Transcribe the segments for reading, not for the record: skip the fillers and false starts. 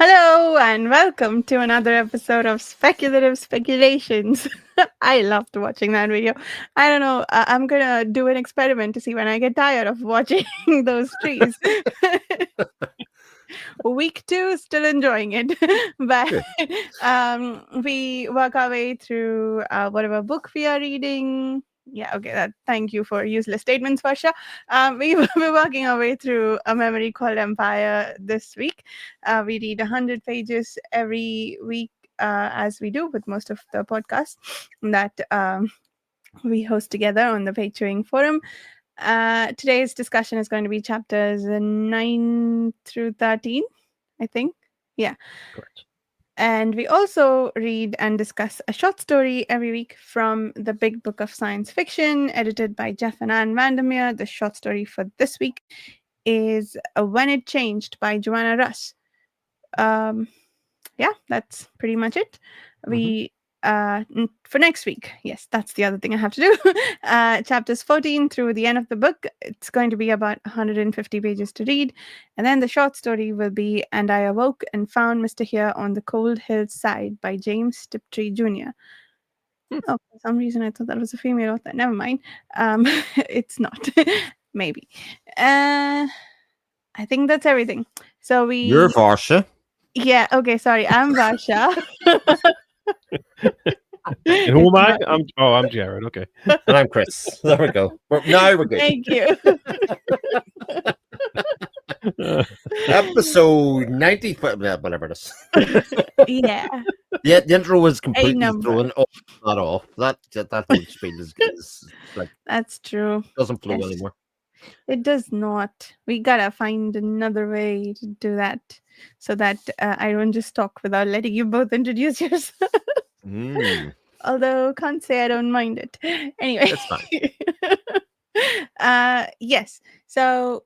Hello and welcome to another episode of Speculative Speculations. I loved watching that video. I don't know. I'm gonna do an experiment to see when I get tired of watching those trees. Week two, still enjoying it, but Good. we work our way through whatever book we are reading. Yeah, okay. Thank you for useless statements, Varsha. We're working our way through A Memory Called Empire this week. We read 100 pages every week, as we do with most of the podcasts that we host together on the Page Chewing Forum. Today's discussion is going to be chapters 9 through 13, I think. Yeah. Correct. And we also read and discuss a short story every week from the Big Book of Science Fiction, edited by Jeff and Anne Vandermeer. The short story for this week is When It Changed by Jaonna Russ. Yeah, that's pretty much it. We for next week, yes, that's the other thing I have to do. Chapters 14 through the end of the book. It's going to be about 150 pages to read, and then the short story will be And I Awoke and Found Mr. Here on the Cold Hillside by James Tiptree Jr. Hmm. Oh, for some reason I thought that was a female author. Never mind. It's not. Maybe. I think that's everything. So You're we Varsha. yeah, okay, sorry. I'm Varsha. And who am I? It's I'm Jared. Okay. And I'm Chris. There we go. Now we're good. Thank you. Episode 90, whatever it is. Yeah, Yeah, the intro was a completely number. thrown all that off. That whole spiel is like That's true. doesn't flow Yes. anymore. It does not. We gotta find another way to do that so that I don't just talk without letting you both introduce yourself. Mm, Although can't say I don't mind it. Anyway. that's fine. Yes. So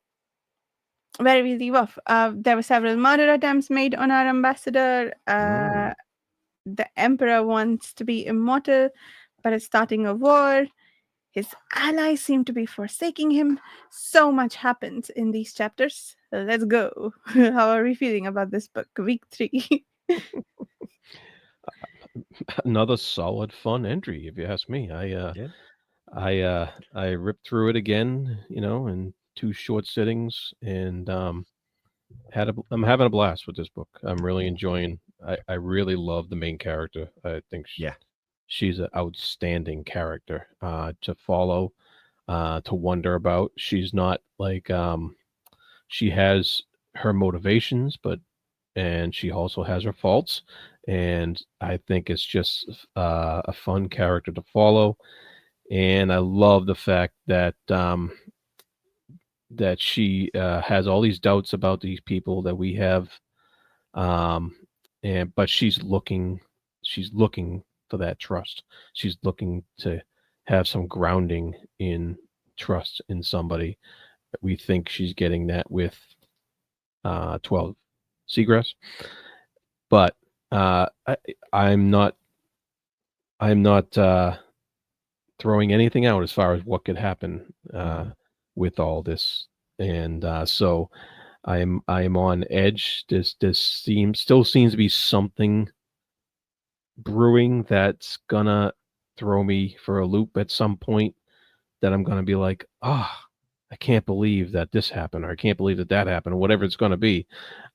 where we leave off, there were several murder attempts made on our ambassador. The emperor wants to be immortal, but is starting a war. His allies seem to be forsaking him. So much happens in these chapters. Let's go. How are we feeling about this book? Week 3. Another solid, fun entry, if you ask me. I ripped through it again, in two short sittings, and I'm having a blast with this book. I'm really enjoying. I really love the main character. I think Yeah. she's an outstanding character to follow, to wonder about. She's not like she has her motivations, and she also has her faults. And I think it's just a fun character to follow. And I love the fact that she has all these doubts about these people that we have, um, but she's looking for that trust. She's looking to have some grounding in trust in somebody. We think she's getting that with 12 Seagrass, but I, I'm not I'm not throwing anything out as far as what could happen with all this, and so I am on edge. This still seems to be something brewing that's gonna throw me for a loop at some point. That I'm gonna be like, I can't believe that this happened, or I can't believe that happened, or whatever it's gonna be.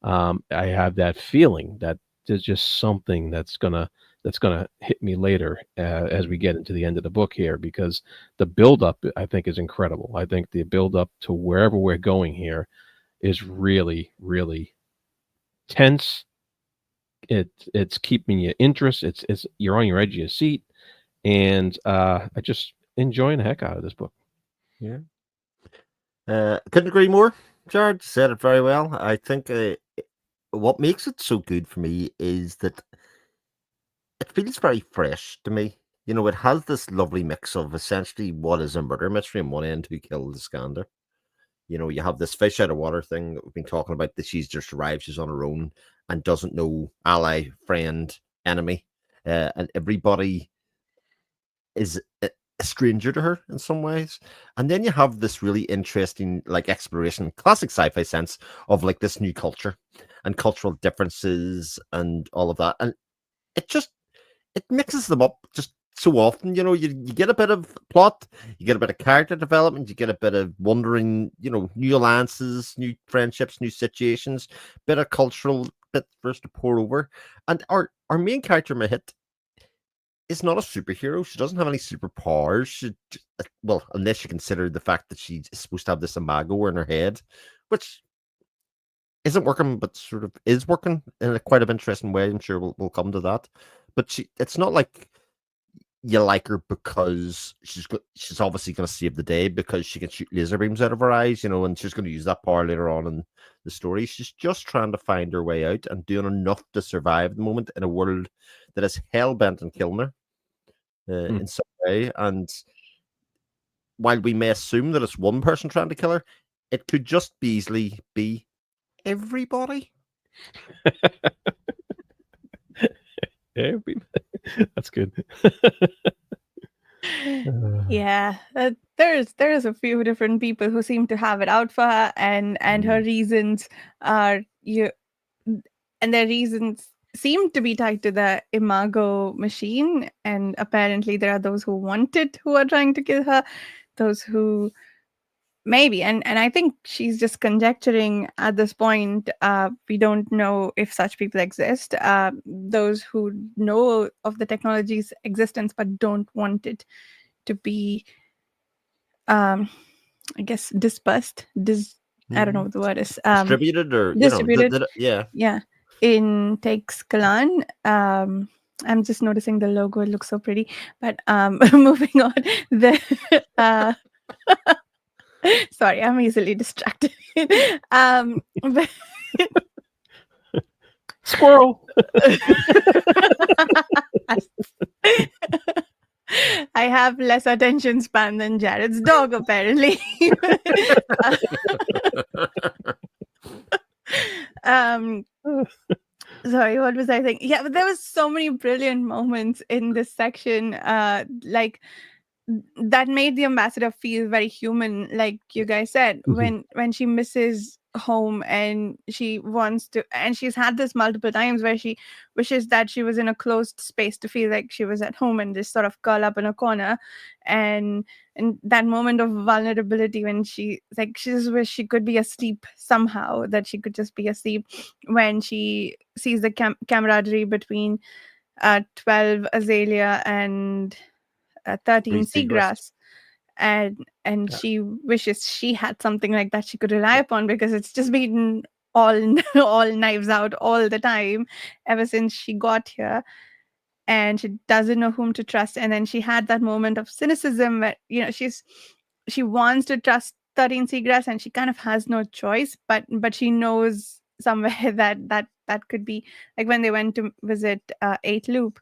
I have that feeling that there's just something that's gonna hit me later as we get into the end of the book here, because the build up I think is incredible. I think the build up to wherever we're going here is really, really tense. It's keeping you interest. It's you're on your edge of your seat, and I just enjoying the heck out of this book. Yeah. Couldn't agree more. Jared said it very well. I think what makes it so good for me is that it feels very fresh to me. You know, it has this lovely mix of essentially what is a murder mystery on one end, who killed the Scander. You know, you have this fish out of water thing that we've been talking about, that she's just arrived, she's on her own and doesn't know ally, friend, enemy. And everybody is a stranger to her in some ways. And then you have this really interesting like exploration, classic sci-fi sense of like this new culture and cultural differences and all of that. And it just it mixes them up just so often. You get a bit of plot, you get a bit of character development, you get a bit of wondering, new alliances, new friendships, new situations, bit of cultural bit for us to pour over. And our main character Mahit is not a superhero. She doesn't have any superpowers. Well, unless you consider the fact that she's supposed to have this imago in her head, which isn't working, but sort of is working in a quite an interesting way. I'm sure we'll come to that. But it's not like you like her because she's obviously going to save the day because she can shoot laser beams out of her eyes, and she's going to use that power later on in the story. She's just trying to find her way out and doing enough to survive at the moment in a world that is hell bent on killing her in some way. And while we may assume that it's one person trying to kill her, it could just easily be everybody. That's good. Yeah, there's a few different people who seem to have it out for her, and her reasons are and their reasons seem to be tied to the imago machine. And apparently there are those who want it, who are trying to kill her, those who maybe, and I think she's just conjecturing at this point. We don't know if such people exist. Those who know of the technology's existence but don't want it to be, I guess, dispersed. I don't know what the word is. Distributed, or distributed. yeah. Yeah, in Texcalan. I'm just noticing the logo; it looks so pretty. But moving on, the sorry, I'm easily distracted. But Squirrel. I have less attention span than Jared's dog, apparently. Sorry, what was I thinking? Yeah, but there was so many brilliant moments in this section, like that made the ambassador feel very human, like you guys said. When she misses home and she wants to, and she's had this multiple times where she wishes that she was in a closed space to feel like she was at home and just sort of curl up in a corner, and that moment of vulnerability when she just wish she could be asleep somehow, that she could just be asleep, when she sees the camaraderie between 12 azalea and 13 seagrass, and she wishes she had something like that she could rely upon, because it's just been all all knives out all the time ever since she got here, and she doesn't know whom to trust. And then she had that moment of cynicism where she wants to trust 13 seagrass, and she kind of has no choice, but she knows somewhere that could be, like when they went to visit 8 Loop,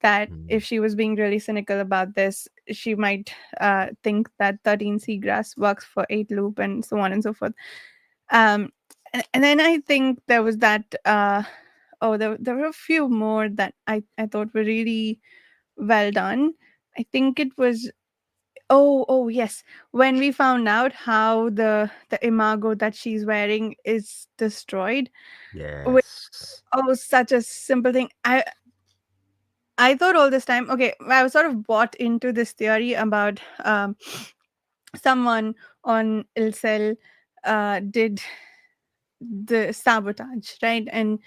that if she was being really cynical about this, she might think that 13 seagrass works for 8 Loop, and so on and so forth. And then I think there was that there were a few more that I thought were really well done. I think it was yes, when we found out how the imago that she's wearing is destroyed. Yes. Such a simple thing. I thought all this time, okay, I was sort of bought into this theory about someone on Ilsel did the sabotage, right? And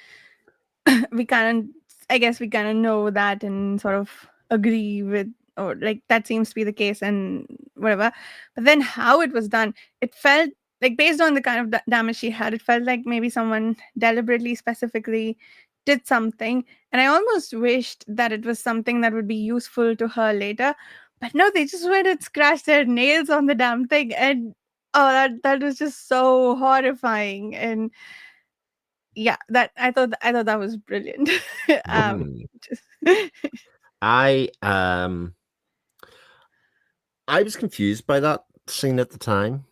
I guess we kind of know that and sort of agree with, or like that seems to be the case and whatever. But then how it was done, it felt like, based on the kind of damage she had, it felt like maybe someone deliberately, specifically did something. And I almost wished that it was something that would be useful to her later. But no, they just went and scratched their nails on the damn thing. And that was just so horrifying. And yeah, that I thought that was brilliant. Just I was confused by that scene at the time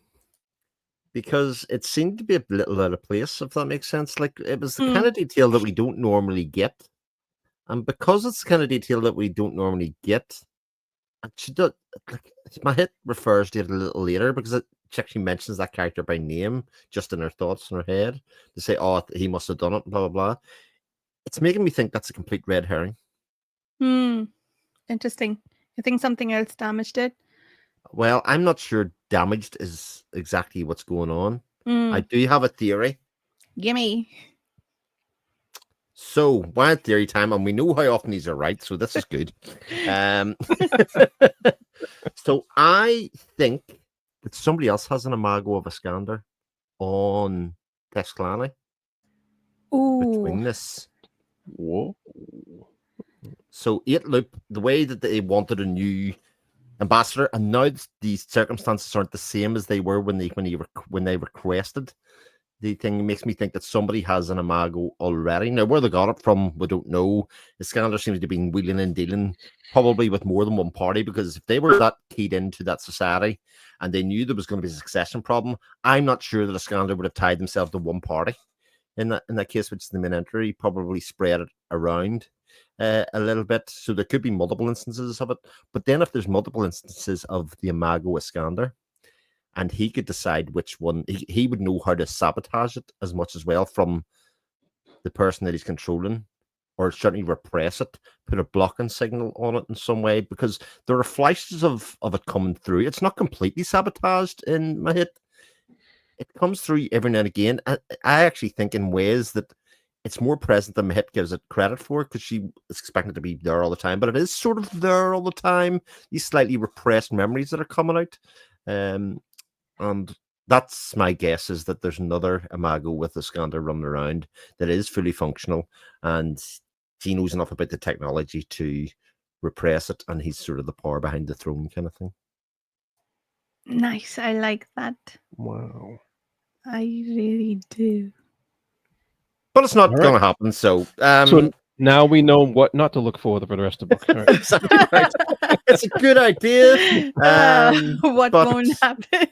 because it seemed to be a little out of place, if that makes sense. Like, it was the kind of detail that we don't normally get. And because it's the kind of detail that we don't normally get, And she does, like, my hit refers to it a little later because she actually mentions that character by name just in her thoughts in her head to say, "Oh, he must have done it," blah blah blah. It's making me think that's a complete red herring. Hmm. Interesting. You think something else damaged it? Well, I'm not sure damaged is exactly what's going on. I Hmm. do have a theory. Gimme. So, wild theory time, and we know how often these are right, so this is good. Um, so I think that somebody else has an imago of Iskander on Tesclani Ooh. between this. Whoa. So 8 Loop, the way that they wanted a new ambassador, and now these circumstances aren't the same as they were when they requested. The thing makes me think that somebody has an imago already. Now, where they got it from, we don't know. The Iskander seems to be wheeling and dealing probably with more than one party, because if they were that keyed into that society and they knew there was going to be a succession problem, I'm not sure that Iskander would have tied themselves to one party. In that case, which is the main entry, probably spread it around a little bit. So there could be multiple instances of it. But then if there's multiple instances of the Imago Iskander, and he could decide which one, he would know how to sabotage it as much as well from the person that he's controlling, or certainly repress it, put a blocking signal on it in some way, because there are flashes of it coming through. It's not completely sabotaged in my hit. It comes through every now and again. I actually think in ways that it's more present than Mahit gives it credit for, because she is expecting it to be there all the time, but it is sort of there all the time. These slightly repressed memories that are coming out. And that's my guess, is that there's another Imago with Iskander running around that is fully functional, and he knows enough about the technology to repress it, and he's sort of the power behind the throne kind of thing. Nice. I like that. Wow. I really do. But it's not All right. going to happen, so... So now we know what not to look for the rest of the book. All right. Exactly right. It's a good idea. What but, won't happen?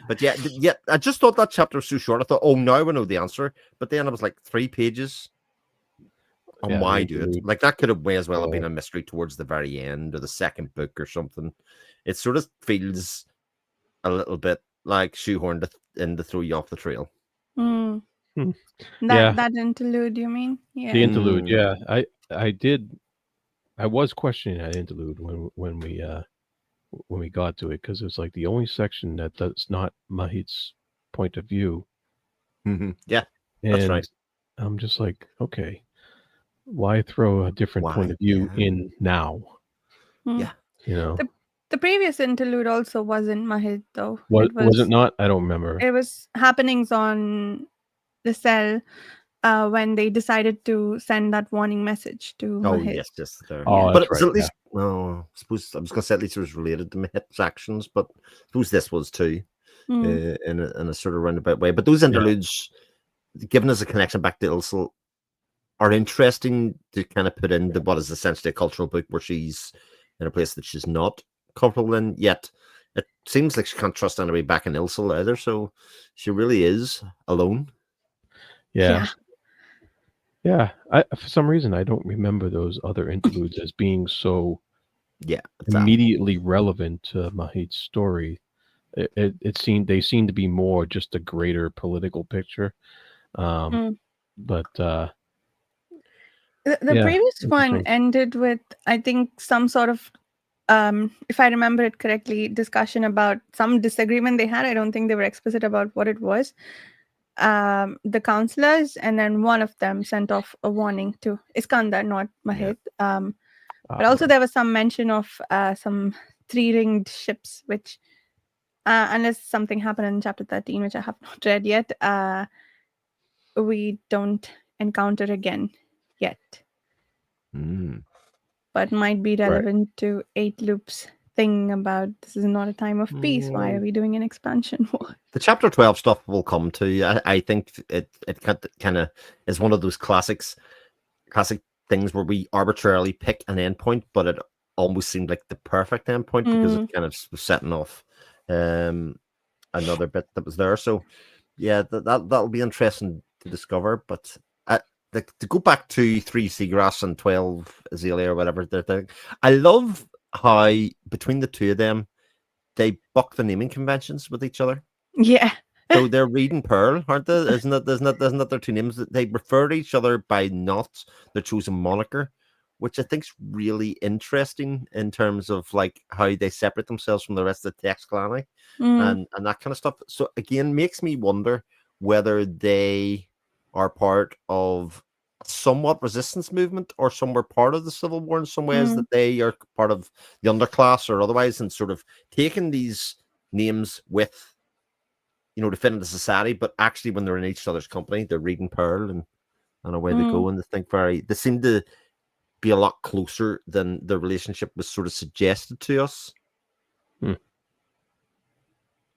But yeah, I just thought that chapter was so short. I thought, oh, now we know the answer. But then it was like 3 pages on Yeah, why the do it. interlude. Like that could have may as well have been a mystery towards the very end, or the second book or something. It sort of feels a little bit like shoehorned in to throw you off the trail. Hmm. Hmm. That Yeah. that interlude, you mean? The Yeah. interlude, yeah. I was questioning that interlude when we got to it, because it's like the only section that's not Mahit's point of view. Yeah, that's And right. I'm just like, okay, why throw a different point of view in now? Hmm. Yeah. You know, The previous interlude also wasn't Mahit though. was it not? I don't remember. It was happenings on the cell when they decided to send that warning message to Oh Mahit. yes, yes, there. Oh, But that's it was right. at least. Well, I suppose I was going to say at least it was related to Mahit's actions, but I suppose this was too, in a sort of roundabout way. But those interludes, giving us a connection back to Ilse, are interesting to kind of put into what is essentially a cultural book where she's in a place that she's not comfortable in. Yet it seems like she can't trust anybody back in Ilse either, so she really is alone. Yeah. Yeah. For some reason, I don't remember those other interludes as being so immediately relevant to Mahit's story. It seemed they seemed to be more just a greater political picture. But the previous one ended with, I think, some sort of, if I remember it correctly, discussion about some disagreement they had. I don't think they were explicit about what it was. The counselors, and then one of them sent off a warning to Iskander, not Mahit. But also there was some mention of some 3-ringed ships, which, unless something happened in chapter 13, which I have not read yet, we don't encounter again yet. But might be relevant to 8 Loop's thing about this is not a time of peace. Why are we doing an expansion war? The chapter 12 stuff will come to. I think it kind of is one of those classic things where we arbitrarily pick an endpoint, but it almost seemed like the perfect endpoint because it kind of was setting off another bit that was there. So yeah, that'll be interesting to discover. But to go back to 3 Seagrass and 12 Azalea or whatever, I love how between the two of them they buck the naming conventions with each other. Yeah. So they're Reed and Pearl, aren't they? Isn't that their two names? They refer to each other by not their chosen moniker, which I think's really interesting in terms of like how they separate themselves from the rest of the text clan Mm, and that kind of stuff. So again, makes me wonder whether they are part of a somewhat resistance movement or somewhere part of the Civil War in some ways, mm, that they are part of the underclass or otherwise, and sort of taking these names with to fit into society, but actually when they're in each other's company, they're reading Pearl and away they mm. go, and they seem to be a lot closer than the relationship was sort of suggested to us.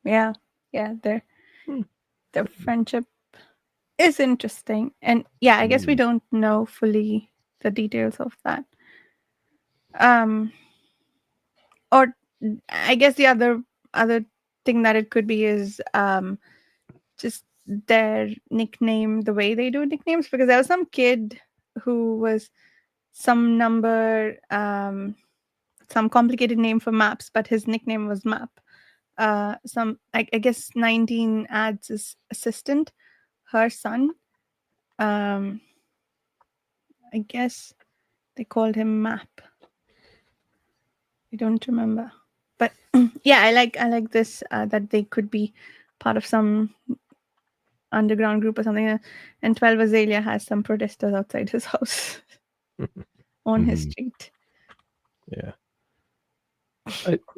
Yeah. Yeah. Hmm. Their friendship is interesting. And yeah, I guess we don't know fully the details of that. Um or I guess the other thing that it could be is just their nickname, the way they do nicknames, because there was some kid who was some number, some complicated name for maps, but his nickname was Map. I guess 19 adds his assistant, her son. Um, I guess they called him Map. I don't remember, but yeah, I like this that they could be part of some underground group or something. And 12 Azalea has some protesters outside his house on his Mhm. street. Yeah.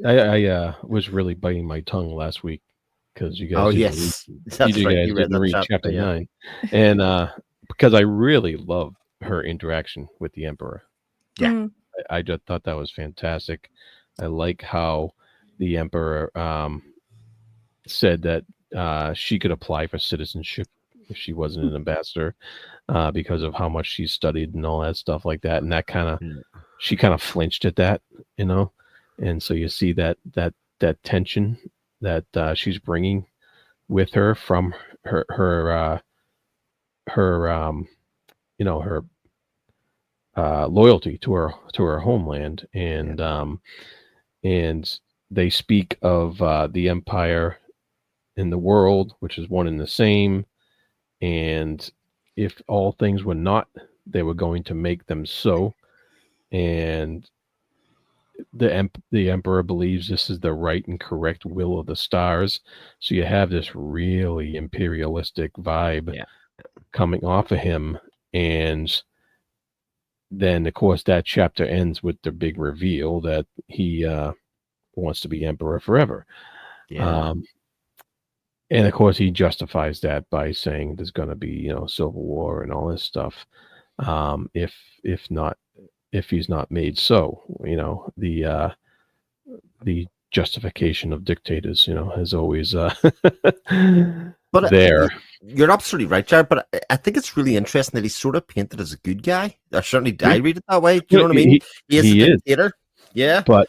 I was really biting my tongue last week because you Oh guys didn't read yes, that's right. You read that chapter, chapter yeah. 9, and because I really love her interaction with the Emperor. Yeah. Mm, I just thought that was fantastic. I like how the Emperor said that she could apply for citizenship if she wasn't an ambassador because of how much she studied and all that stuff like that, and that kind of Mm. she kind of flinched at that, you know, and so you see that tension that she's bringing with her from her her loyalty to her homeland, Yeah. and they speak of the empire in the world, which is one and the same, and if all things were not, they were going to make them so, and the emperor believes this is the right and correct will of the stars. So you have this really imperialistic vibe Yeah. coming off of him, and then of course that chapter ends with the big reveal that he wants to be emperor forever. Yeah. Um, and of course he justifies that by saying there's going to be civil war and all this stuff. If not, if he's not made so, the justification of dictators, is always But there. you're absolutely right, Jared. But I think it's really interesting that he's sort of painted as a good guy. Or certainly, I read it that way. Do you know what I mean? He is a He is, dictator. Yeah. but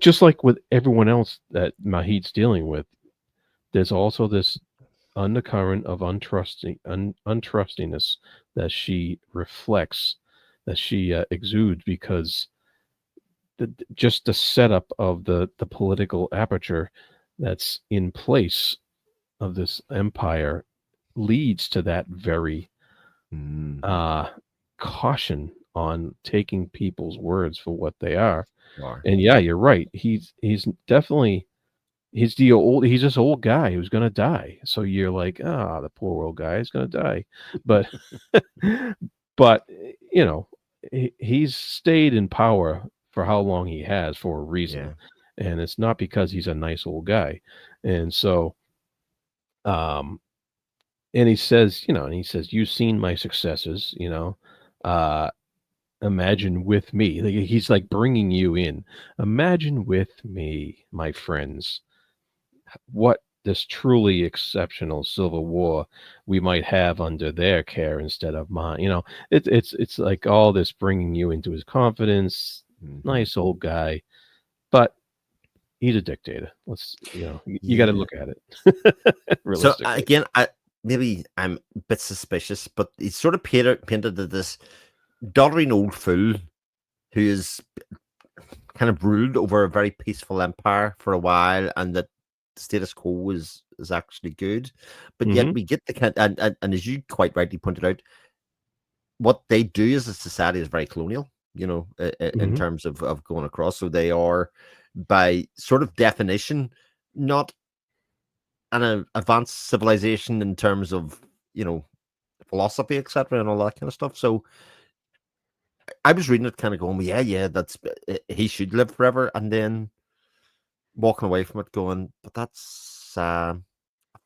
just like with everyone else that Mahid's dealing with, there's also this undercurrent of untrustiness that she reflects, that she exudes, because just the setup of the political aperture that's in place of this empire leads to that very Mm. caution on taking people's words for what they are. Or- And yeah, you're right. He's definitely he's this old guy who's gonna die. So you're like, the poor old guy is gonna die. But but he's stayed in power for how long he has for a reason. Yeah. And it's not because he's a nice old guy. And so um and he says, you've seen my successes, uh imagine with me. Like, he's like bringing you in. Imagine with me, my friends, what this truly exceptional civil war we might have under their care instead of mine. It's like all this bringing you into his confidence. Mhm. Nice old guy, but he's a dictator. You got to Yeah. look at it So realistically. again, maybe I'm a bit suspicious, but he's sort of painted as this doddering old fool who is kind of ruled over a very peaceful empire for a while, and that the status quo is actually good. But yet Mhm. we get the kind and as you quite rightly pointed out, what they do as a society is very colonial, in Mhm. terms of going across. So they are, by sort of definition, not an advanced civilization in terms of, philosophy, etc., and all that kind of stuff. So I was reading it, kind of going, well, yeah, that's he should live forever, and then walking away from it, going, but that's. I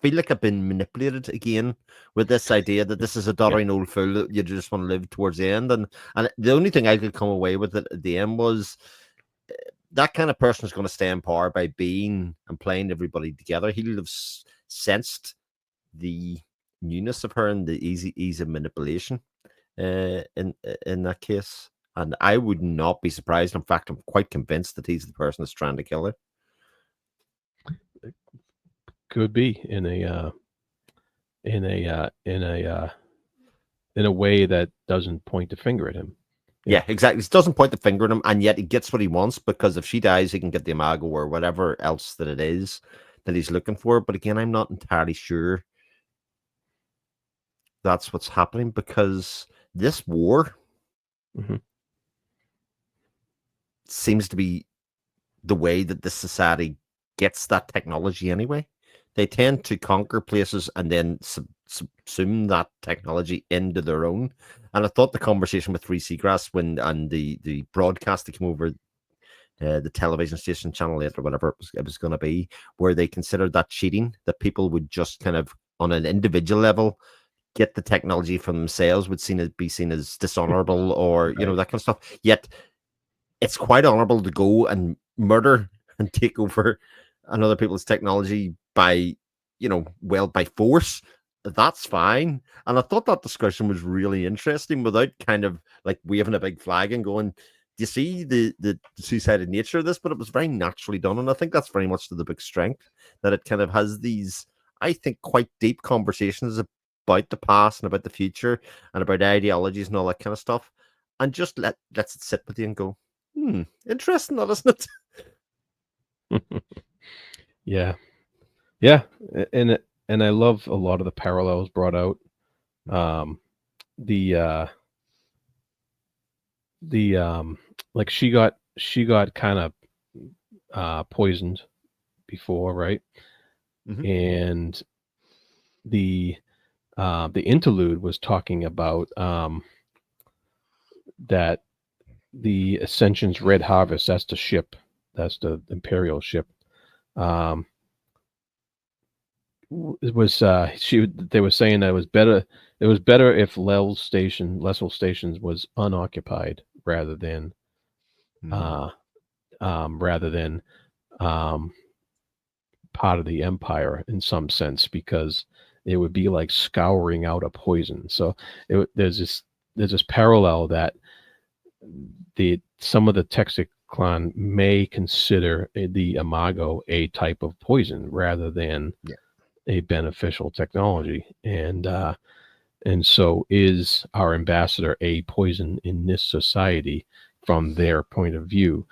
feel like I've been manipulated again with this idea that this is a Yeah. doddering old fool that you just want to live towards the end, and the only thing I could come away with it at the end was that kind of person is going to stay in power by being and playing everybody together. He'll have sensed the newness of her and the ease of manipulation in that case. And I would not be surprised. In fact, I'm quite convinced that he's the person that's trying to kill her. Could be in a in a in a way that doesn't point the finger at him. Yeah, exactly. He doesn't point the finger at him, and yet he gets what he wants, because if she dies, he can get the imago or whatever else that it is that he's looking for. But again, I'm not entirely sure that's what's happening, because this war Mhm. seems to be the way that this society gets that technology anyway. They tend to conquer places and then subsume that technology into their own. And I thought the conversation with Three Seagrass and the broadcast that came over the television station, Channel 8 or whatever it was going to be, where they considered that cheating, that people would just kind of, on an individual level, get the technology for themselves, would be seen as dishonorable, or, Right. that kind of stuff. Yet it's quite honorable to go and murder and take over another people's technology by, by force. That's fine. And I thought that discussion was really interesting, without kind of like waving a big flag and going, do you see the two-sided nature of this? But it was very naturally done. And I think that's very much to the book's strength, that it kind of has these, I think, quite deep conversations about the past and about the future and about ideologies and all that kind of stuff. And just lets it sit with you and go, interesting, that isn't it? Yeah. Yeah. And I love a lot of the parallels brought out. Um, the the like she got kind of poisoned before, right? Mhm. And the interlude was talking about that the Ascension's Red Harvest, that's the ship, that's the Imperial ship. Um, it was they were saying that it was better if Lessel Stations was unoccupied uh, rather than um, part of the Empire in some sense, because it would be like scouring out a poison. So there's this parallel that some of the Texiclan may consider the imago a type of poison rather than Yeah. a beneficial technology, and so is our ambassador a poison in this society from their point of view.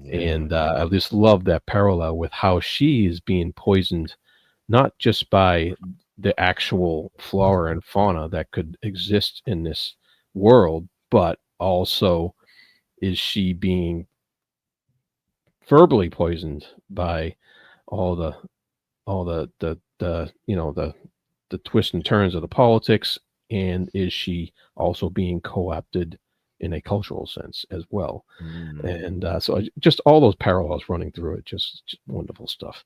Yeah. And I just love that parallel with how she is being poisoned, not just by the actual flora and fauna that could exist in this world, but also is she being verbally poisoned by all the the twists and turns of the politics, and is she also being co-opted in a cultural sense as well? And just all those parallels running through it, just wonderful stuff.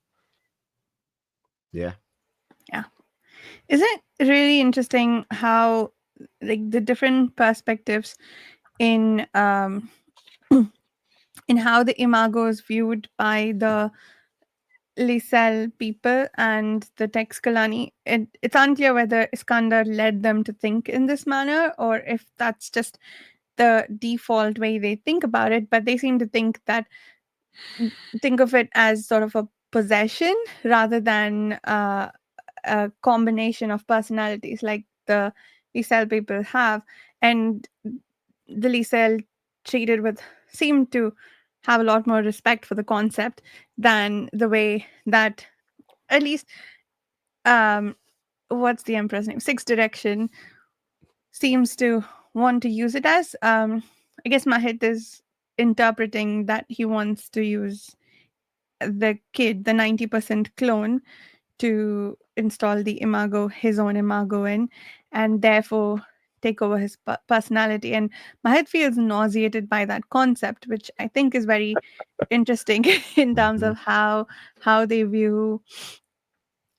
Yeah. Yeah. Isn't it really interesting how, like, the different perspectives in in how the imago is viewed by the Lisel people and the Texkalani? It's unclear whether Iskandar led them to think in this manner, or if that's just the default way they think about it. But they seem to think of it as sort of a possession rather than a combination of personalities like the Lisel people have. And the Lisel treated with seem to have a lot more respect for the concept than the way that, at least, um what's the emperor's name, Six Direction, seems to want to use it as. I guess Mahit is interpreting that he wants to use the kid, the 90% clone, to install the imago, his own imago in, and therefore take over his personality. And Mahit feels nauseated by that concept, which I think is very interesting in terms Mhm. of how they view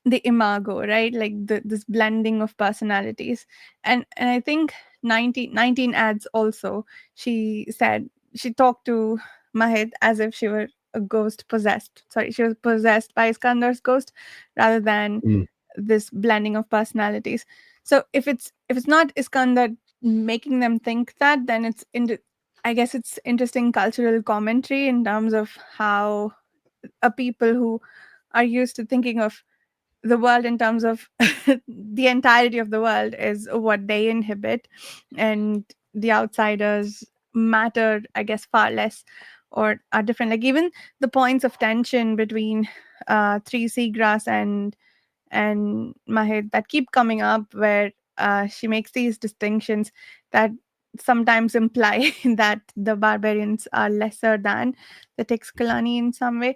the imago, right? Like this blending of personalities. And I think 19 adds also, she said she talked to Mahit as if she were a ghost possessed. Sorry, she was possessed by Iskandar's ghost rather than Mm. this blending of personalities. So if it's not Iskandar making them think that, then I guess it's interesting cultural commentary in terms of how a people who are used to thinking of the world in terms of the entirety of the world is what they inhibit, and the outsiders matter, I guess, far less or are different. Like even the points of tension between Three Seagrass and Mahit that keep coming up, where she makes these distinctions that sometimes imply that the barbarians are lesser than the Texkalani in some way.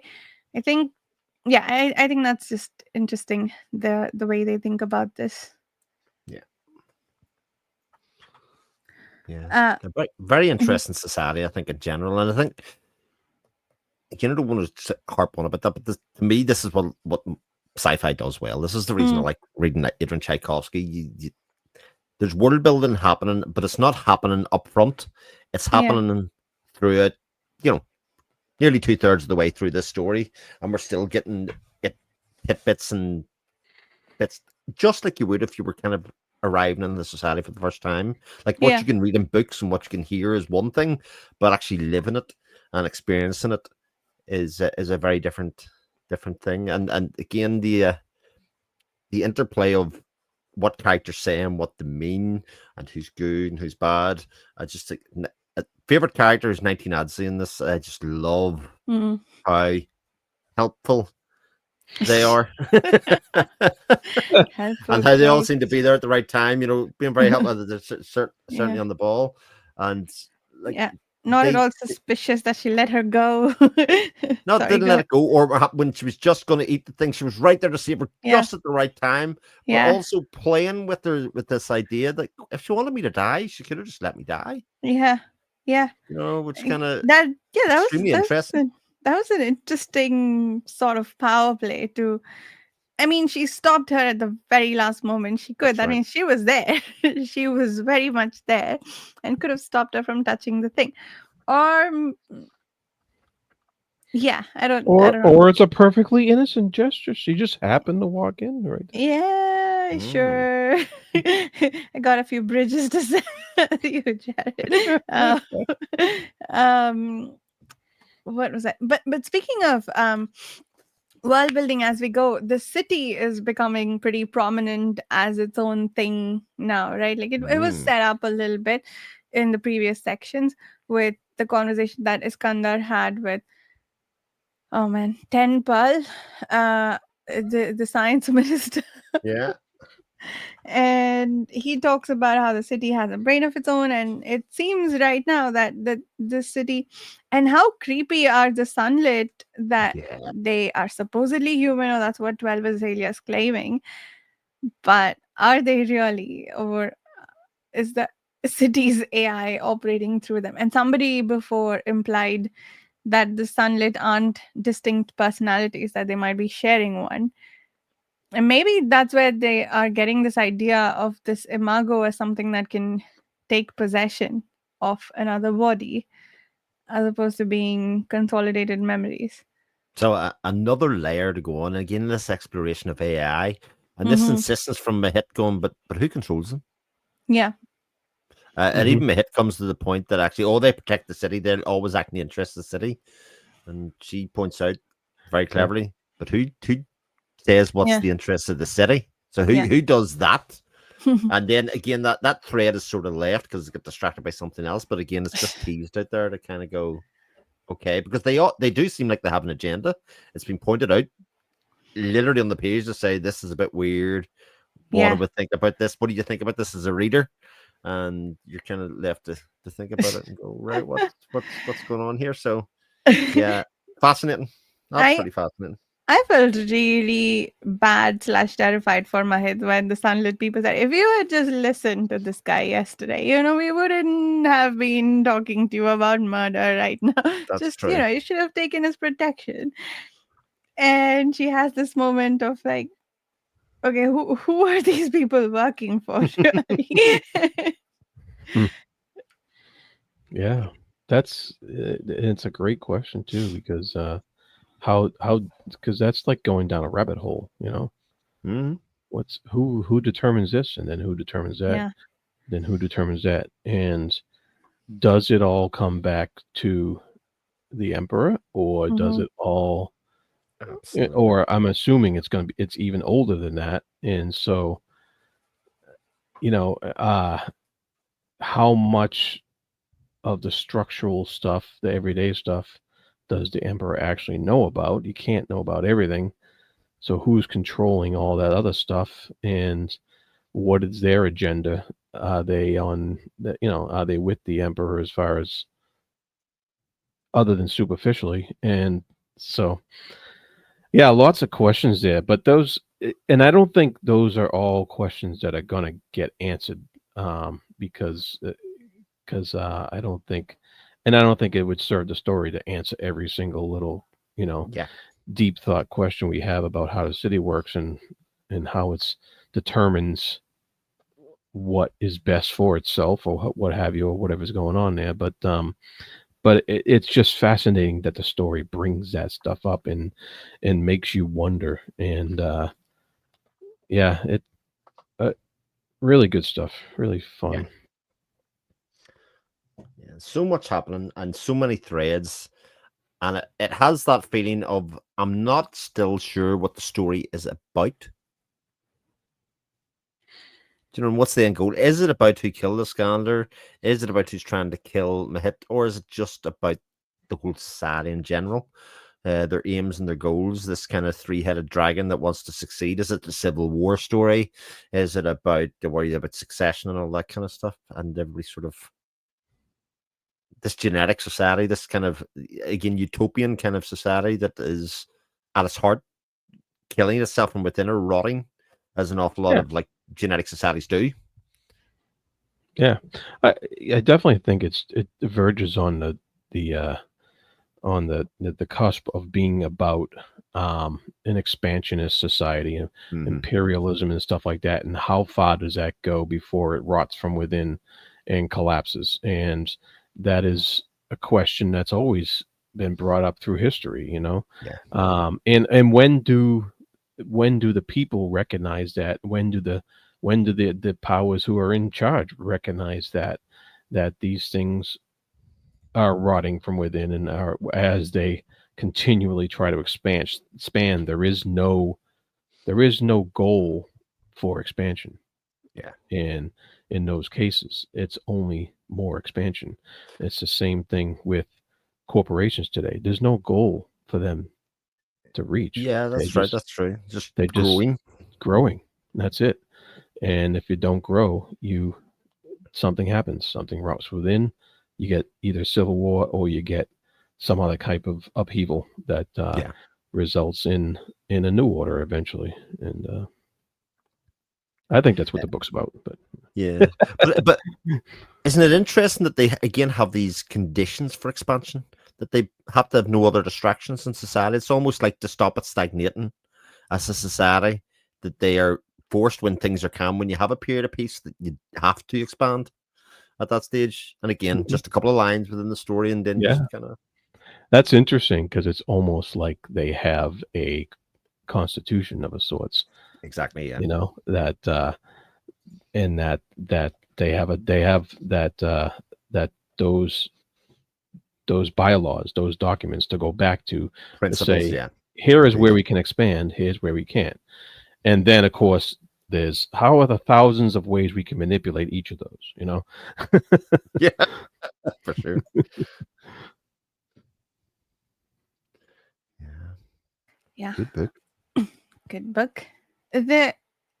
I think, yeah, I think that's just interesting, the way they think about this. Yeah, yeah. Uh, A very, very mhm. interesting society, I think, in general. And I think, again, I don't want to harp on about that, but to me, this is what sci-fi does well. This is the reason I Mm, like reading Adrian Tchaikovsky. There's world building happening, but it's not happening up front. It's yeah, happening through it, you know, nearly 2/3 of the way through this story, and we're still getting it tidbits and bits, just like you would if you were kind of arriving in the society for the first time. Like what yeah, you can read in books and what you can hear is one thing, but actually living it and experiencing it is a very different thing. And again, the interplay of what characters say and what they mean, and who's good and who's bad. I just think favorite character is 19 Adzi in this. I just love mm. how helpful they are. Helpful And how they all seem to be quotes. there at the right time, being very helpful. They're Yeah, certainly on the ball. And like yeah. Not at they all suspicious that she let her go. not Sorry, didn't go let ahead. it go, or when she was just going to eat the thing, she was right there to save her Yeah, just at the right time, but yeah, also playing with her with this idea that if she wanted me to die, she could have just let me die, yeah, yeah. which kind of That, yeah, extremely interesting. that was an interesting sort of power play to. I mean, she stopped her at the very last moment she could. That's I right. mean, she was there. She was very much there and could have stopped her from touching the thing. Or yeah, I Or don't know. or it's a perfectly innocent gesture. She just happened to walk in right there. Yeah, Mm. sure. I got a few bridges to sell you, Jared. Um, what was that? But speaking of world building as we go, the city is becoming pretty prominent as its own thing now, right? Like it was Mm. set up a little bit in the previous sections with the conversation that Iskandar had with, oh man, Tenpal, the science minister. Yeah. And he talks about how the city has a brain of its own, and it seems right now that the city, and how creepy are the sunlit, that Yeah. they are supposedly human, or that's what 12 Azalea is claiming, but are they really, or is the city's AI operating through them? And somebody before implied that the sunlit aren't distinct personalities, that they might be sharing one. And maybe that's where they are getting this idea of this imago as something that can take possession of another body, as opposed to being consolidated memories. So another layer to go on again. This exploration of AI and this Mm-hmm. insistence from Mahit going, but who controls them? Yeah. And Mhm. even Mahit comes to the point that actually, oh, they protect the city. They're always acting in the interest of the city. And she points out very Yeah. cleverly, but who says what's Yeah. the interest of the city? So Yeah. who does that? And then again, that thread is sort of left because it got distracted by something else. But again, it's just teased out there to kind of go, okay, because they do seem like they have an agenda. It's been pointed out literally on the page to say this is a bit weird. What do Yeah. we think about this? What do you think about this as a reader? And you're kind of left to think about it and go, right, what's going on here? So yeah, fascinating, I absolutely fascinating. I felt really bad / terrified for Mahid when the sunlit people said, if you had just listened to this guy yesterday, we wouldn't have been talking to you about murder right now. That's Just, true. you should have taken his protection. And she has this moment of like, okay, who are these people working for? Really? Hmm. Yeah, it's a great question too, because how because that's like going down a rabbit hole. Mhm. Who determines this, and then who determines that, Yeah. then who determines that, and does it all come back to the emperor, or does Hmm. it all, Absolutely. or I'm assuming it's even older than that, and so you know uh how much of the structural stuff, the everyday stuff, does the emperor actually know about? You can't know about everything. So who's controlling all that other stuff, and what is their agenda? Are they on the, are they with the emperor as far as other than superficially? And so, yeah, lots of questions there, but and I don't think those are all questions that are going to get answered, because I don't think, and I don't think it would serve the story to answer every single little, you know, Yeah. deep thought question we have about how the city works, and how it's determines what is best for itself, or what have you, or whatever's going on there. But it's just fascinating that the story brings that stuff up, and makes you wonder. And yeah, it uh, really good stuff, really Yeah. fun. Yeah. So much happening and so many threads. And it has that feeling of I'm not still sure what the story is about. Do you know what's the end goal? Is it about who killed the Scander? Is it about who's trying to kill Mahit? Or is it just about the whole society in general? Their aims and their goals, this kind of three-headed dragon that wants to succeed. Is it the Civil War story? Is it about the worry about succession and all that kind of stuff? And every sort of this genetic society, this kind of again utopian kind of society that is at its heart killing itself from within or rotting, as an awful lot Yeah, of like genetic societies do. yeah. I definitely think it verges on the the cusp of being about an expansionist society, and Hmm. imperialism and stuff like that, and how far does that go before it rots from within and collapses? And that is a question that's always been brought up through history, Yeah, and when do the people recognize that? When do the powers who are in charge recognize that these things are rotting from within, and are, as they continually try to expand, there is no goal for expansion. yeah, And in those cases, it's only more expansion. It's the same thing with corporations today. There's no goal for them to reach. yeah. They That's right. just That's true. Just they just growing. growing. That's it. And if you don't grow, something happens. Something rots within. You get either civil war, or you get some other type of upheaval that Yeah, results in a new order eventually. And I think that's what uh, the book's about. But yeah. But isn't it interesting that they again have these conditions for expansion, that they have to have no other distractions in society? It's almost like to stop it stagnating as a society, that they are forced when things are calm, when you have a period of peace, that you have to expand at that stage. And again, Mhm. just a couple of lines within the story, and then Yeah, just kind of that's interesting, because it's almost like they have a constitution of a sorts. exactly, yeah, That and that they have that those bylaws, those documents to go back to principles, say, yeah, here is indeed. where we can expand, here's where we can't. And then, of course, there's how are the thousands of ways we can manipulate each of those. Yeah, for sure. Yeah, Good book. good book. The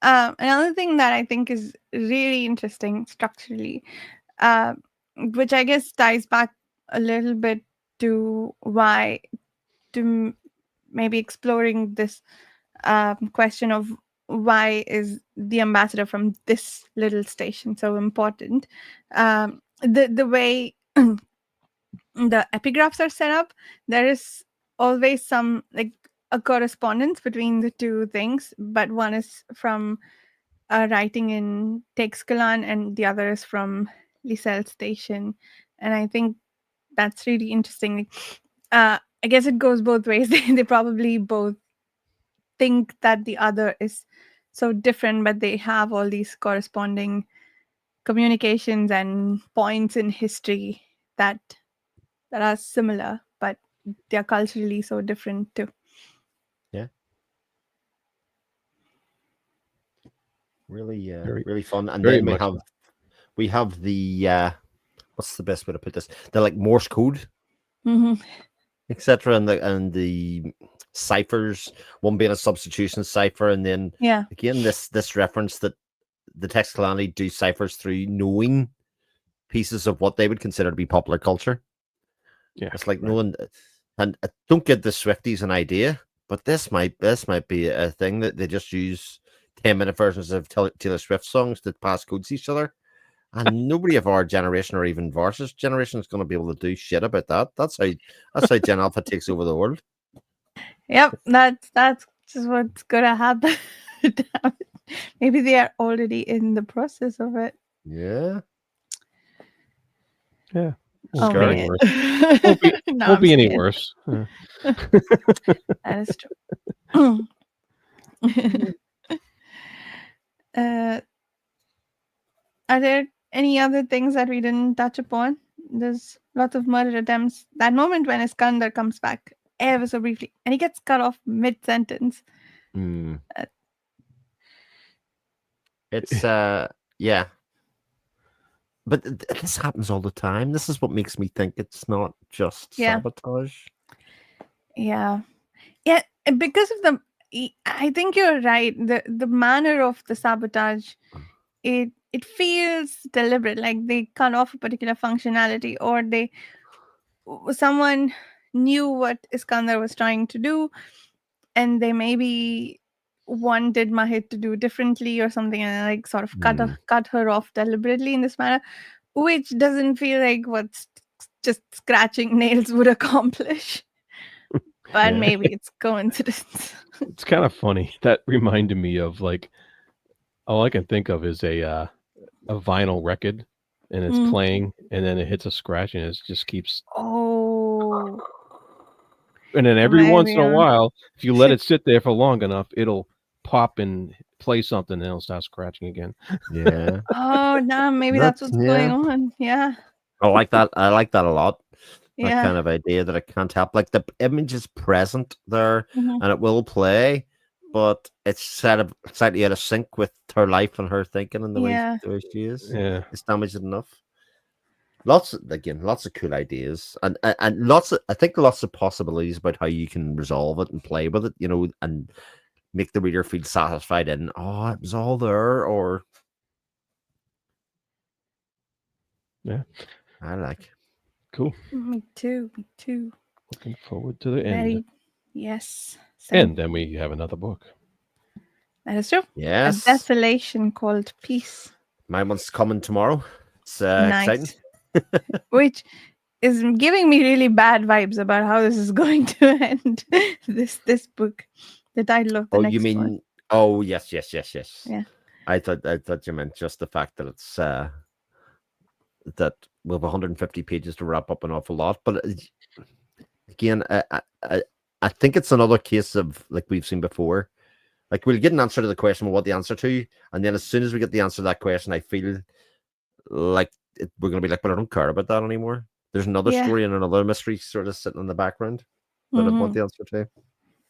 another thing that I think is really interesting structurally, uh, which I guess ties back a little bit to why to maybe exploring this question of why is the ambassador from this little station so important. The way the epigraphs are set up, there is always some like a correspondence between the two things, but one is from writing in Texcalan and the other is from Lisel station. And I think that's really interesting. I guess it goes both ways. They probably both think that the other is so different, but they have all these corresponding communications and points in history that are similar, but they're culturally so different too. Yeah. Really, Very, really fun. And very then much so. we have the what's the best way to put this? The like Morse code, Mm-hmm. etc. And the ciphers, one being a substitution cipher, and then Yeah. again this reference that the Texcalani do ciphers through knowing pieces of what they would consider to be popular culture. Yeah. It's like right. knowing, and I don't give the Swifties an idea, but this might be a thing that they just use 10-minute versions of Taylor Swift songs that pass codes to each other. And nobody of our generation or even Vars's generation is going to be able to do shit about that. That's how Gen Alpha takes over the world. Yep. That's just what's gonna happen. Maybe they are already in the process of it. Yeah. Yeah. Oh, Won't be any man. worse. No, Won't I'm be any scared. worse. That is true. uh, are there any other things that we didn't touch upon? There's lots of murder attempts. That moment when Iskander comes back ever so briefly and he gets cut off mid sentence. Mm. Uh, It's yeah. But this happens all the time. This is what makes me think it's not just Yeah. sabotage. Yeah. Yeah. Because of I think you're right. The manner of the sabotage, it feels deliberate, like they cut off a particular functionality, or someone knew what Iskander was trying to do, and they maybe wanted Mahit to do differently or something, and like sort of cut her off deliberately in this manner, which doesn't feel like what just scratching nails would accomplish. But Yeah. maybe it's coincidence. It's kind of funny. That reminded me of like all I can think of is a vinyl record, and it's playing, and then it hits a scratch, and it just keeps. Oh, And then every once maybe. in a while, if you let it sit there for long enough, it'll pop and play something, and it'll start scratching again. Yeah. Oh, damn. Maybe that's what's going on. Yeah. I like that. I like that a lot. That Yeah. kind of idea that it can't help. Like the image is present there Mhm. and it will play, but it's slightly out of sync with her life and her thinking and Yeah. the way she is. Yeah. It's damaged enough. Lots of cool ideas and lots of I think lots of possibilities about how you can resolve it and play with it, you know, and make the reader feel satisfied in it was all there or Yeah. I like. Cool. Me too. Me too. Looking forward to the end. Very. Yes. Same. And then we have another book. That is true. Yes. A desolation called peace. My one's coming tomorrow. It's Nice. exciting. Which is giving me really bad vibes about how this is going to end. This book, the title of the Oh, next you mean? one. Oh, yes. Yeah. I thought you meant just the fact that it's that we have 150 pages to wrap up an awful lot. But again, I think it's another case of like we've seen before. Like we'll get an answer to the question we want the answer to, and then as soon as we get the answer to that question, I feel like we're going to be like, but I don't care about that anymore. There's another Yeah. story and another mystery sort of sitting in the background that I want the answer to.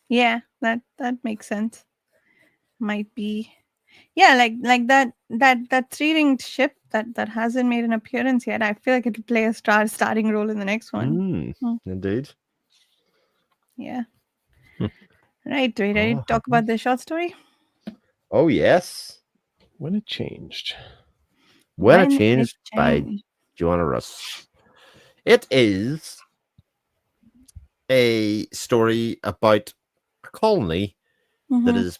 Yeah, that makes sense. Might be. Yeah, like that three-ringed ship that hasn't made an appearance yet. I feel like it'll play a starting role in the next one. Indeed. Yeah. Hmm. Right, are you ready to Oh, talk about the short story? oh yes. When it changed. When It When it Changed by changed. Jaonna Russ. It is a story about a colony that Mm-hmm, is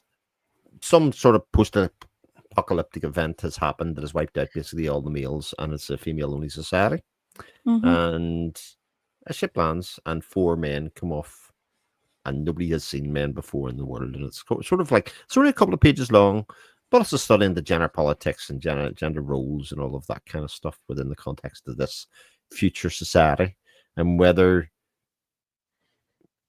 some sort of post-apocalyptic event has happened that has wiped out basically all the males, and it's a female-only society. mm-hmm, And a ship lands, and four men come off, and nobody has seen men before in the world. And it's only a couple of pages long, but it's a study into gender politics and gender roles and all of that kind of stuff within the context of this future society, and whether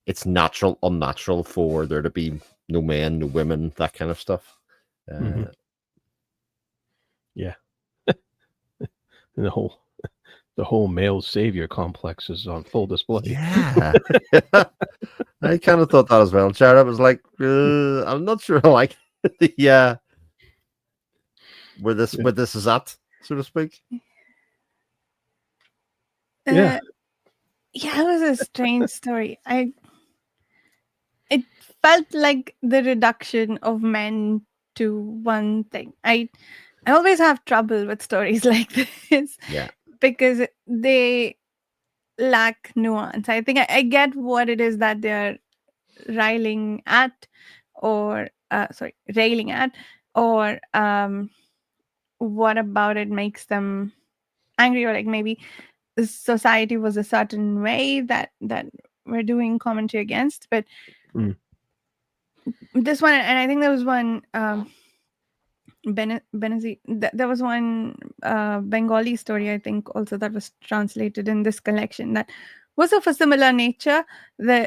it's natural, unnatural for there to be no men, no women, that kind of stuff. Mhm. Uh, Yeah. And the whole male savior complex is on full display. yeah, I kind of thought that as well. Jared, I was like, I'm not sure I like the Yeah. where this is at, so to speak. Yeah. uh, yeah, it was a strange story. It felt like the reduction of men to one thing. I always have trouble with stories like this Yeah, because they lack nuance. I think I get what it is that they're riling at, or railing at, or what about it makes them angry, or like maybe the society was a certain way that we're doing commentary against. But Mm. this one, and I think there was one there was one Bengali story, I think, also that was translated in this collection that was of a similar nature. The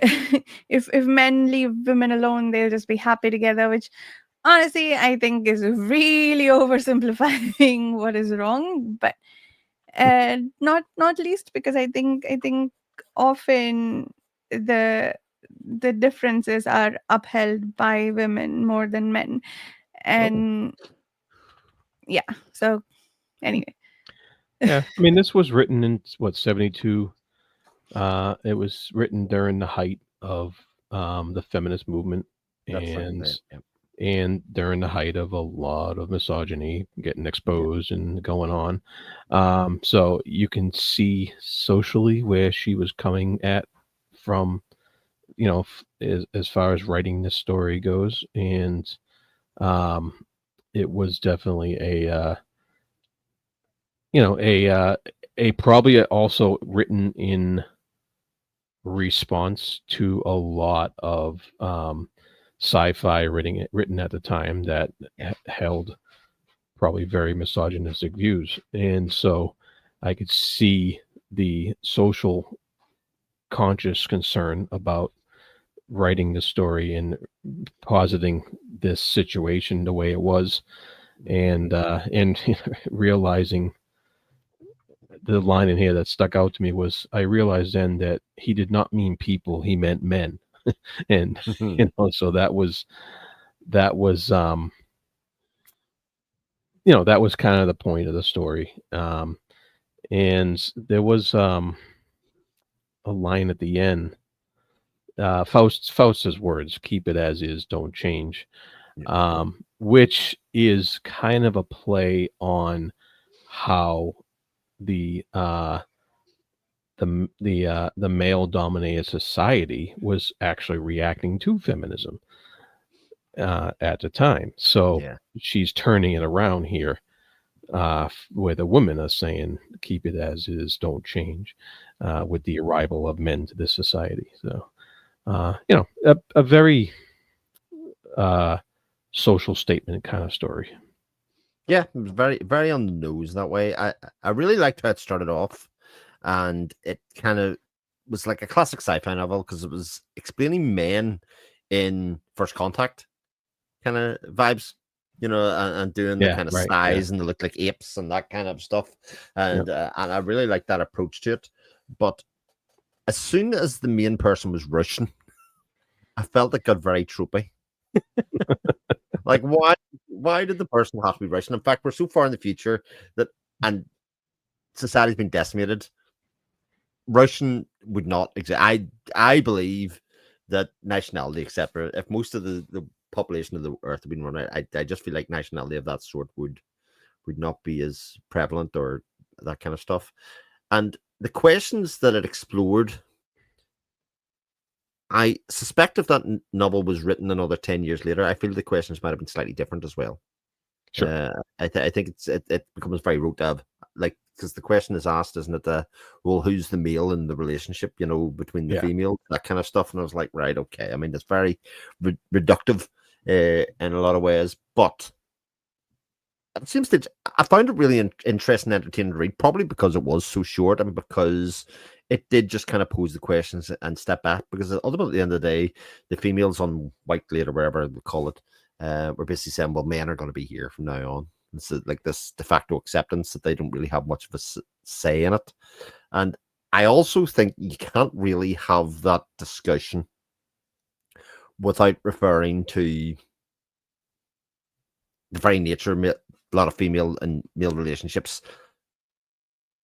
if men leave women alone, they'll just be happy together, which honestly I think is really oversimplifying what is wrong. But not least because I think often the the differences are upheld by women more than men. Oh. And yeah, so anyway. Yeah. I mean, this was written in what, 72. It was written during the height of the feminist movement, that sounds and right. Yeah. during the height of a lot of misogyny getting exposed and going on. So you can see socially where she was coming at from, as far as writing this story goes. And um, it was definitely a probably also written in response to a lot of sci-fi written at the time that held probably very misogynistic views. And so I could see the social conscious concern about writing the story and positing this situation the way it was, and realizing the line in here that stuck out to me was, I realized then that he did not mean people, he meant men. And so that was that was kind of the point of the story. And there was a line at the end, Faust's words, keep it as is, don't change, Yeah. which is kind of a play on how the the male dominated society was actually reacting to feminism at the time. So Yeah. she's turning it around here, where the women are saying, keep it as is, don't change, with the arrival of men to this society. So, a very uh, social statement kind of story. Yeah, it was very, very on the nose that way. I really liked how it started off, and it kind of was like a classic sci-fi novel because it was explaining men in first contact kind of vibes, and doing the Yeah, kind of right. Yeah. size and they look like apes and that kind of stuff, Yeah. and I really like that approach to it. But as soon as the main person was Russian, I felt it got very tropey. Like, why did the person have to be Russian? In fact, we're so far in the future that and society's been decimated. Russian would not exist. I believe that nationality, etc. If most of the population of the Earth had been run out, I just feel like nationality of that sort would not be as prevalent or that kind of stuff. And the questions that it explored, I suspect if that novel was written another 10 years later, I feel the questions might have been slightly different as well. Sure. I think it becomes very rote of like, because the question is asked, isn't it? Well, who's the male in the relationship? Between the Yeah. female, that kind of stuff. And I was like, right, okay. I mean, it's very reductive in a lot of ways, but it seems that I found it really interesting, and entertaining to read. Probably because it was so short, and because it did just kind of pose the questions and step back. Because ultimately, at the end of the day, the females on White Glade or wherever they call it, were basically saying, "Well, men are going to be here from now on." It's like this de facto acceptance that they don't really have much of a say in it. And I also think you can't really have that discussion without referring to the very nature of a lot of female and male relationships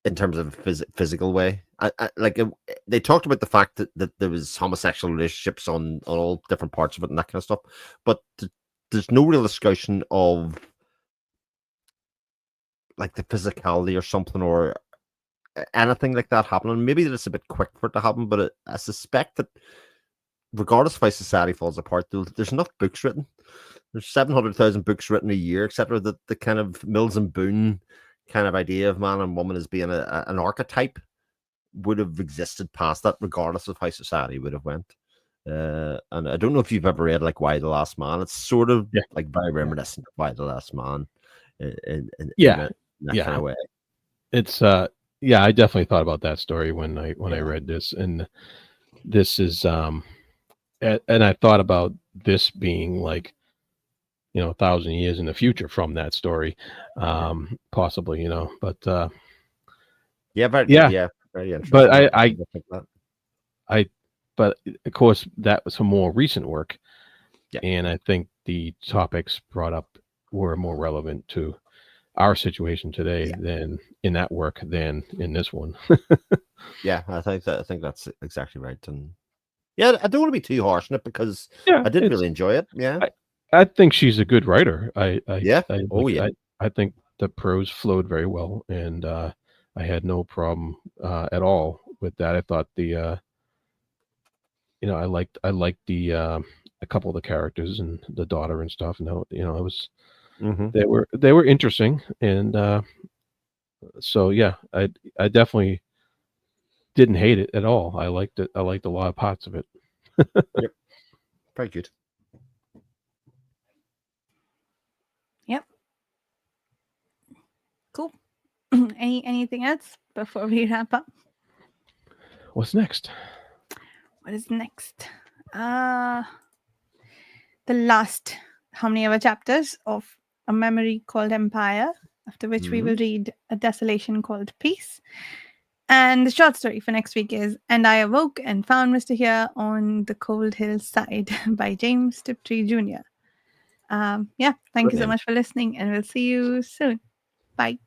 in terms of physical way. They talked about the fact that there was homosexual relationships on all different parts of it and that kind of stuff, but there's no real discussion of like the physicality or something or anything like that happening. Maybe it's a bit quick for it to happen, but I suspect that regardless of how society falls apart, there's enough books written. There's 700,000 books written a year, etc. That the kind of Mills and Boone kind of idea of man and woman as being an archetype would have existed past that, regardless of how society would have went. And I don't know if you've ever read like Why the Last Man. It's sort of like very reminiscent of Why the Last Man in that kind of way. It's I definitely thought about that story when I read this, and this is and I thought about this being like 1,000 years in the future from that story, possibly, but very interesting. But but of course that was some more recent work, and I think the topics brought up were more relevant to our situation today than in that work than in this one. I think that's exactly right. And I don't want to be too harsh on it because I did really enjoy it. I think she's a good writer. I think the prose flowed very well, and I had no problem at all with that. I thought I liked the a couple of the characters and the daughter and stuff. And it was they were interesting, and so I definitely didn't hate it at all. I liked it. I liked a lot of parts of it. Yep. Very good. Yep. Cool. Anything else before we wrap up? What's next? What is next? The last how many ever chapters of A Memory Called Empire, after which we will read A Desolation Called Peace. And the short story for next week is And I Awoke and Found Mr. Here on the Cold Hill Side by James Tiptree Jr. Thank you so much for listening, and we'll see you soon. Bye.